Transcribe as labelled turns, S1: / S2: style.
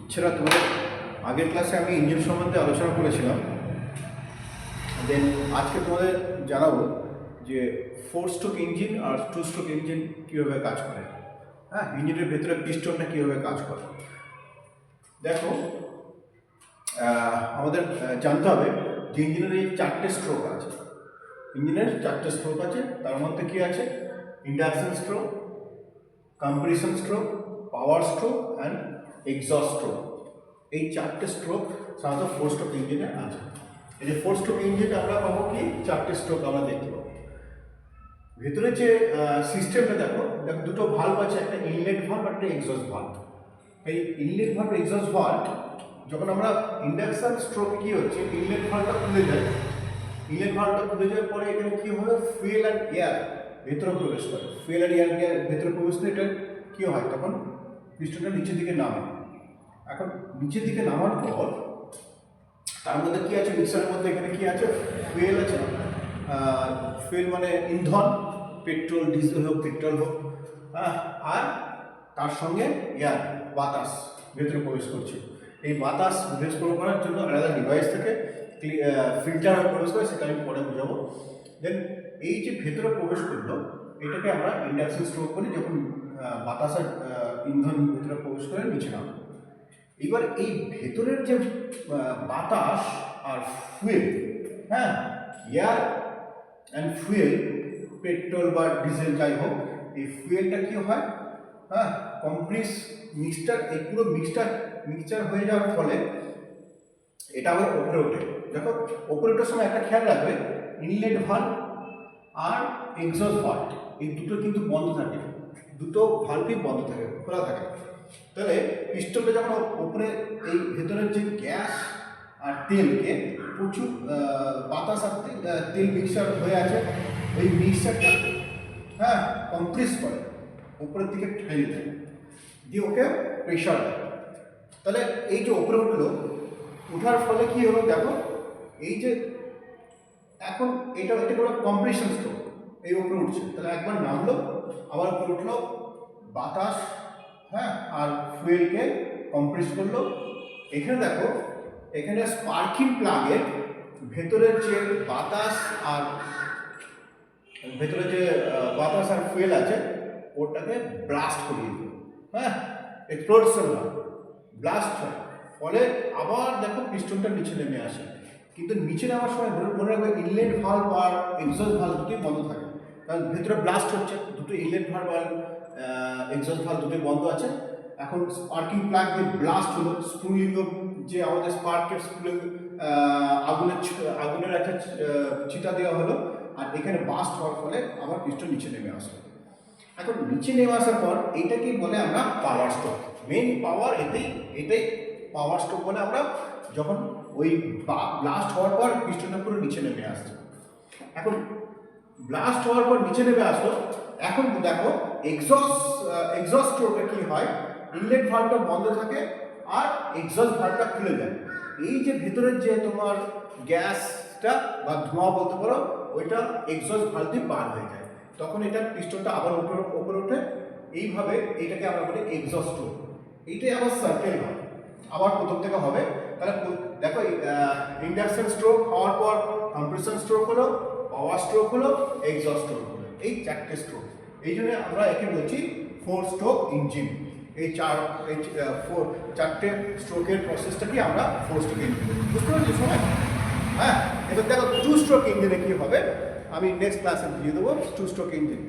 S1: এছাড়া তোমাদের আগের ক্লাসে আমি ইঞ্জিন সম্বন্ধে আলোচনা করেছিলাম। দেন আজকে তোমাদের জানাবো যে 4 স্ট্রোক ইঞ্জিন আর 2 স্ট্রোক ইঞ্জিন কীভাবে কাজ করে। হ্যাঁ, ইঞ্জিনের ভেতরে পিস্টনটা কীভাবে কাজ করে। দেখো, আমাদের জানতে হবে যে ইঞ্জিনের এই 4টে স্ট্রোক আছে। ইঞ্জিনের 4টে স্ট্রোক আছে, তার মধ্যে কী আছে? Induction stroke, compression stroke, power stroke and exhaust stroke. এই 4টে স্ট্রোক সাধারণত 4 স্ট্রোক ইঞ্জিনে আছে। এই যে 4 স্ট্রোক ইঞ্জিনে আমরা পাবো কি 4টে স্ট্রোক আমরা দেখতে পাবো। ভেতরে যে সিস্টেমটা দেখো দুটো ভাল্ব আছে, একটা ইনলেট ভাল্ব আর একটা এক্সস্ট ভাল্ব। এই ইনলেট ভাল্ব এক্সস্ট ভাল্ব যখন আমরা ইন্ডাকশন স্ট্রোক কি হচ্ছে, ইনলেট ভাল্বটা খুলে যায়। ইনলেট ভাল্বটা খুলে যাওয়ার পরে এখানে কি হবে, ফুয়েল অ্যান্ড এয়ার ভেতরে প্রবেশ করে। ফুয়েল অ্যান্ড এয়ার ভেতরে প্রবেশ করে এটা কী হয়, তখন পিস্টনটা নিচের দিকে নামে। এখন নিচের দিকে নামার পর তার মধ্যে কী আছে, মিক্সারের মধ্যে এখানে কী আছে, ফুয়েল আছে। ফুয়েল মানে ইন্ধন, পেট্রোল, ডিজেল হোক, পেট্রোল হোক, আর তার সঙ্গে এয়ার, বাতাস ভেতরে প্রবেশ করছে। এই বাতাস প্রবেশ করার জন্য আলাদা ডিভাইস থেকে ফিল্টার হয়ে প্রবেশ করে, সেটা আমি পরে বোঝাবো। দেন এই যে ভেতরে প্রবেশ করলো, এটাকে আমরা ইন্ডাকশন স্ট্রোক করি, যখন বাতাস আর ইন্ধন ভেতরে প্রবেশ করে নিচে নামে। এবার এই ভেতরের যে বাতাস আর ফুয়েল, হ্যাঁ, এয়ার অ্যান্ড ফুয়েল, পেট্রোল বা ডিজেল যাই হোক, এই ফুয়েলটা কী হয়, হ্যাঁ, কমপ্রেস মিক্সচার, এই পুরো মিক্সচার হয়ে যাওয়ার ফলে এটা আবার ওপরে ওঠে। দেখো, ওপরে ওঠার সময় একটা খেয়াল রাখবে, ইনলেট ভাল্ব আর এক্সস্ট ভাল্ব এই দুটো কিন্তু বন্ধ থাকে, দুটো ভাল্বই বন্ধ থাকে, খোলা থাকে। তাহলে পিস্টনটা যখন ওপরে এই ভেতরের যে গ্যাস আর তেলকে প্রচুর বাতাস আর তেল মিক্সচার হয়ে আছে, ওই মিক্সচারটা, হ্যাঁ, কমপ্রেস করে, উপরের দিকে ঠেলে দেয়, দিয়ে ওকে প্রেশার দেয়। তাহলে এই যে ওপরে উঠলো, ওঠার ফলে কী হলো দেখো, এই যে এখন এটা কোনো কম্প্রেশন স্ট্রোক, এই উপরে উঠছে। তাহলে একবার নামলো, আবার উপরে উঠলো, বাতাস, হ্যাঁ, আর ফুয়েলকে কম্প্রেস করলো। এখানে দেখো, এখানে স্পার্কিং প্লাগের ভেতরের যে বাতাস আর ফুয়েল আছে, ওটাকে ব্লাস্ট করিয়ে দিল, হ্যাঁ, এক্সপ্লোশন হয়, ব্লাস্ট হয়। ফলে আবার দেখো পিস্টনটা নিচে নেমে আসে। কিন্তু নিচে নেওয়ার সময় মনে রাখবে, ইনলেট ভাল্ব আর এক্সস্ট ভাল্ব দুটোই বন্ধ থাকে, কারণ ভেতরে ব্লাস্ট হচ্ছে। দুটো ইনলেট ভাল্ব আর এক্সস্ট ভাল্ব দুটোই বন্ধ আছে। এখন স্পার্কিং প্লাগ দিয়ে ব্লাস্ট হলো, স্প্রুলিং যে আমাদের স্পার্কের স্প্রুলিং, আগুনের একটা ছিটা দেওয়া হলো, আর এখানে বাস্ট হওয়ার ফলে আবার পিস্টন নিচে নেমে আসলো। এখন নিচে নেমে আসার পর এইটাকেই বলে আমরা পাওয়ার স্ট্রোক। মেন পাওয়ার এটাই পাওয়ার স্ট্রোক বলে আমরা, যখন ওই ব্লাস্ট হওয়ার পর পিস্টনটা পুরো নিচে নেমে আসছে। এখন ব্লাস্ট হওয়ার পর নিচে নেমে আসলো। এখন দেখো, এক্সস্ট স্ট্রোকে কী হয়, ইনলেট ভাল্বটা বন্ধ থাকে আর এক্সস্ট ভাল্বটা খুলে যায়। এই যে ভেতরের যে তোমার গ্যাসটা বা ধোঁয়া বলতে পারো, ওইটা এক্সস্ট ভাল্ব দিয়ে বার হয়ে যায়। তখন এটা পিস্টনটা আবার উপরে ওঠে। এইভাবে এটাকে আমরা বলি এক্সস্ট স্ট্রোক। এইটাই আবার সার্কেল হয়, আবার প্রথম থেকে হবে। তাহলে দেখো, ইন্ডাকশন স্ট্রোক হওয়ার পর কম্প্রেশন স্ট্রোক হলো, পাওয়ার স্ট্রোক হলো, এক্সস্ট স্ট্রোক হলো। এই 4টে স্ট্রোক, এই জন্য আমরা একে বলছি 4 স্ট্রোক ইঞ্জিন। এই 4টে স্ট্রোকের প্রসেসটাকে আমরা 4 স্ট্রোক ইঞ্জিন বলি। বুঝতে পারছি সবাই? হ্যাঁ, এবার দেখো 2 স্ট্রোক ইঞ্জিনে কী হবে, আমি নেক্সট ক্লাসে দিয়ে দেবো 2 স্ট্রোক ইঞ্জিন।